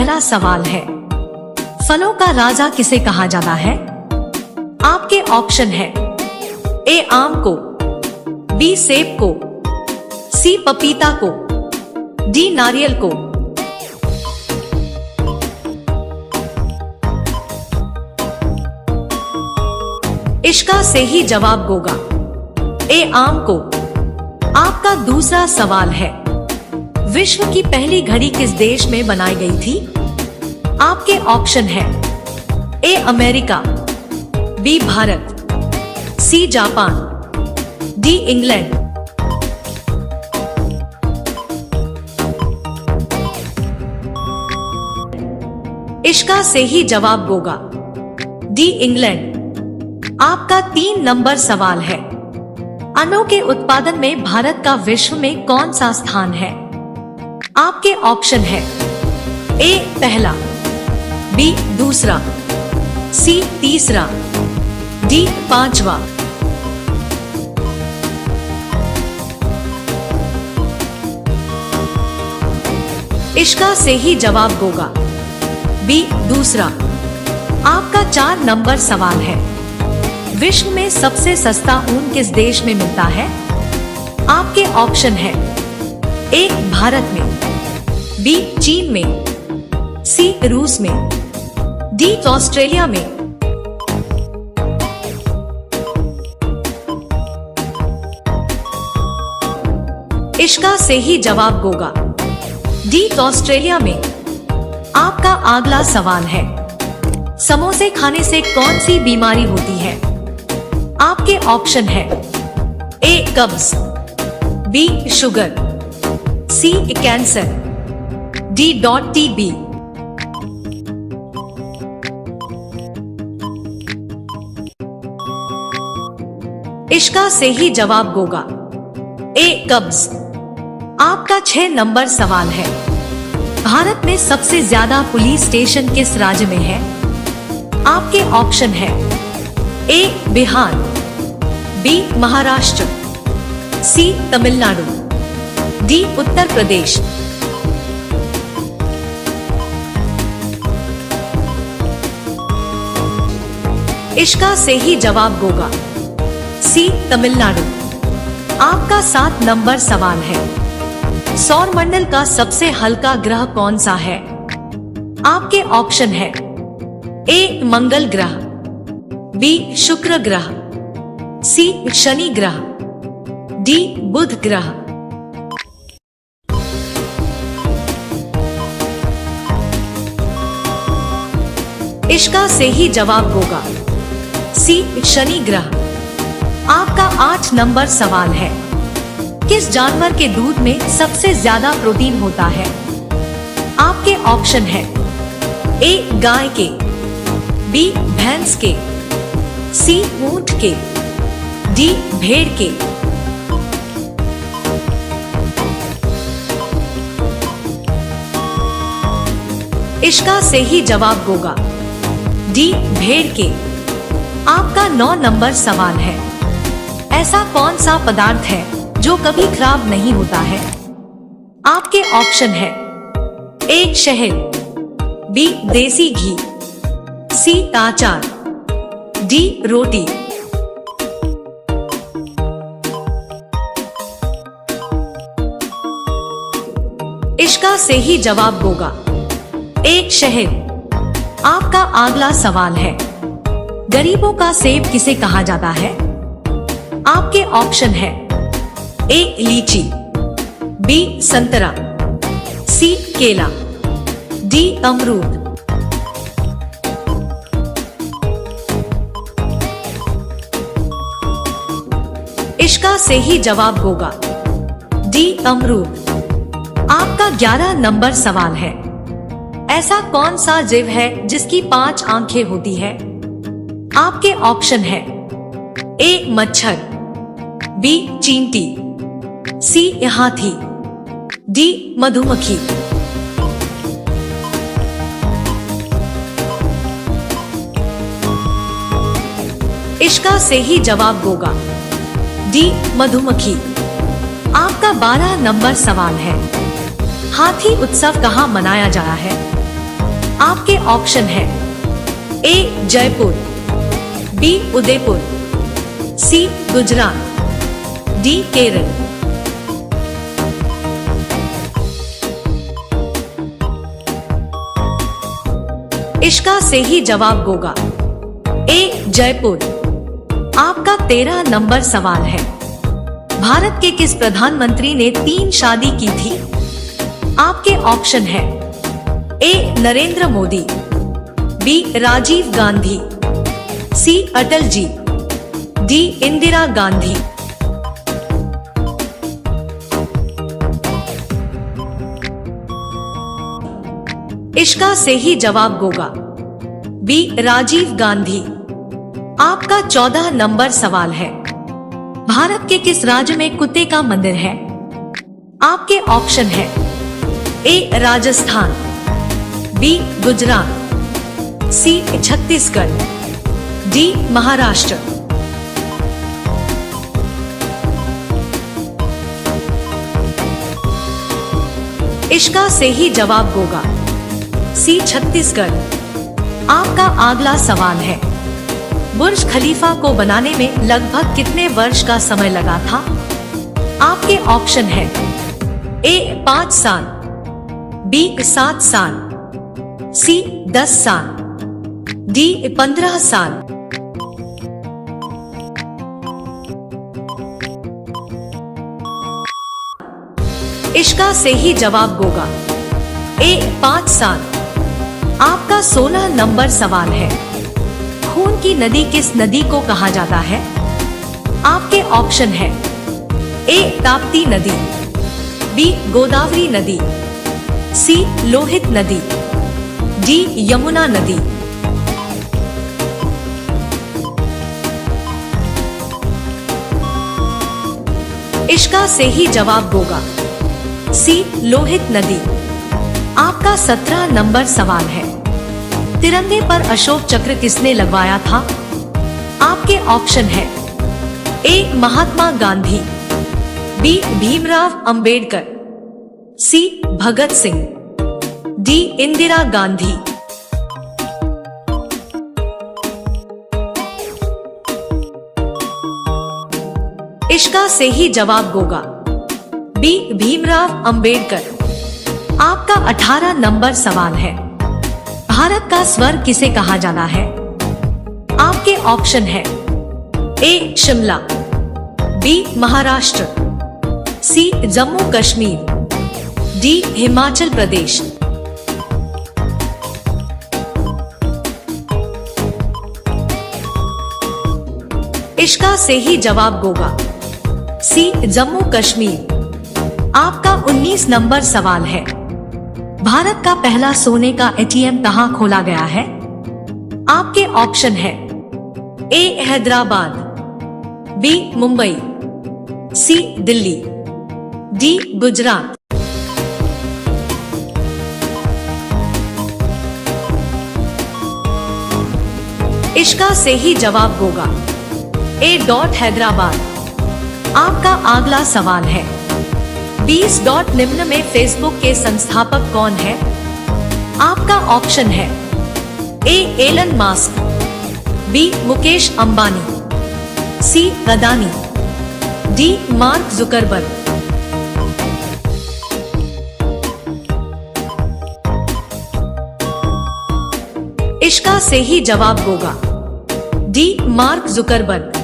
पहला सवाल है, फलों का राजा किसे कहा जाता है? आपके ऑप्शन है ए आम को, बी सेब को, सी पपीता को, डी नारियल को। इसका सही जवाब होगा ए आम को। आपका दूसरा सवाल है, विश्व की पहली घड़ी किस देश में बनाई गई थी? आपके ऑप्शन है A America, B Bharat, C Japan, D England. इसका सही जवाब होगा डी इंग्लैंड। आपका 3 नंबर सवाल है, अनों के उत्पादन में भारत का विश्व में कौन सा स्थान है? आपके ऑप्शन है ए पहला, बी दूसरा, सी तीसरा, डी पांचवा। इसका सही जवाब होगा बी दूसरा। आपका 4 नंबर सवाल है, विश्व में सबसे सस्ता ऊन किस देश में मिलता है? आपके ऑप्शन है ए भारत में, बी चीन में, सी रूस में, डी ऑस्ट्रेलिया में। इसका सही जवाब होगा डी ऑस्ट्रेलिया में। आपका अगला सवाल है, समोसे खाने से कौन सी बीमारी होती है? आपके ऑप्शन है ए कब्ज, बी शुगर, सी कैंसर, डी टीबी। इसका सही जवाब होगा ए कब्ज। आपका 6 नंबर सवाल है, भारत में सबसे ज्यादा पुलिस स्टेशन किस राज्य में है? आपके ऑप्शन है ए बिहार, बी महाराष्ट्र, सी तमिलनाडु, डी उत्तर प्रदेश। इसका सही जवाब होगा सी तमिलनाडु। आपका 7 नंबर सवाल है, सौरमंडल का सबसे हल्का ग्रह कौन सा है? आपके ऑप्शन है ए मंगल ग्रह, बी शुक्र ग्रह, सी शनि ग्रह, डी बुध ग्रह। इसका सही जवाब होगा सी शनि ग्रह। आपका 8 नंबर सवाल है, किस जानवर के दूध में सबसे ज्यादा प्रोटीन होता है? आपके ऑप्शन है ए गाय के, बी भैंस के, सी ऊंट के, डी भेड़ के। इसका सही जवाब होगा डी भेड़ के। आपका 9 नंबर सवाल है, ऐसा कौन सा पदार्थ है जो कभी खराब नहीं होता है? आपके ऑप्शन है ए शहद, बी देसी घी, सी अचार, डी रोटी। इसका सही जवाब होगा ए शहद। आपका अगला सवाल है, गरीबों का सेब किसे कहा जाता है? आपके ऑप्शन है ए लीची, बी संतरा, सी केला, डी अमरूद। इसका सही जवाब होगा डी अमरूद। आपका 11 नंबर सवाल है, ऐसा कौन सा जीव है जिसकी 5 आंखें होती है? आपके ऑप्शन है ए मच्छर, बी चींटी, सी हाथी, डी मधुमक्खी। इसका सही जवाब होगा डी मधुमक्खी। आपका 12 नंबर सवाल है, हाथी उत्सव कहाँ मनाया जा रहा है? आपके ऑप्शन है ए जयपुर, बी उदयपुर, सी गुजरात, डी केरल। इसका सही जवाब होगा ए जयपुर। आपका 13 नंबर सवाल है, भारत के किस प्रधानमंत्री ने 3 शादी की थी? आपके ऑप्शन है ए नरेंद्र मोदी, बी राजीव गांधी, सी अटल जी, डी इंदिरा गांधी। इसका सही जवाब होगा बी राजीव गांधी। आपका 14 नंबर सवाल है, भारत के किस राज्य में कुत्ते का मंदिर है? आपके ऑप्शन है ए राजस्थान, बी गुजरात, सी छत्तीसगढ़, डी महाराष्ट्र। इसका सही जवाब होगा सी छत्तीसगढ़। आपका अगला सवाल है, बुर्ज खलीफा को बनाने में लगभग कितने वर्ष का समय लगा था? आपके ऑप्शन है ए 5 साल, बी 7 साल, सी 10 साल, डी 15 साल। इसका सही जवाब होगा ए 5 साल। आपका 16 नंबर सवाल है, खून की नदी किस नदी को कहा जाता है? आपके ऑप्शन है ए ताप्ती नदी, बी गोदावरी नदी, सी लोहित नदी, डी यमुना नदी। इसका सही जवाब होगा सी लोहित नदी। आपका 17 नंबर सवाल है, तिरंगे पर अशोक चक्र किसने लगवाया था? आपके ऑप्शन है ए महात्मा गांधी, बी भीमराव अंबेडकर, सी भगत सिंह, डी इंदिरा गांधी। इसका सही जवाब होगा बी भीमराव अंबेडकर। आपका 18 नंबर सवाल है, भारत का स्वर्ग किसे कहा जाता है? आपके ऑप्शन है ए शिमला, बी महाराष्ट्र, सी जम्मू कश्मीर, डी हिमाचल प्रदेश। इसका सही जवाब होगा सी जम्मू कश्मीर। आपका 19 नंबर सवाल है, भारत का पहला सोने का एटीएम कहां खोला गया है? आपके ऑप्शन है ए हैदराबाद, बी मुंबई, सी दिल्ली, डी गुजरात। इसका सही जवाब होगा ए हैदराबाद। आपका अगला सवाल है, 20 निम्न में फेसबुक के संस्थापक कौन है? आपका ऑप्शन है A Elon Musk, B Mukesh Ambani, C Adani, D Mark Zuckerberg. इसका सही जवाब होगा डी मार्क जुकरबर्ग।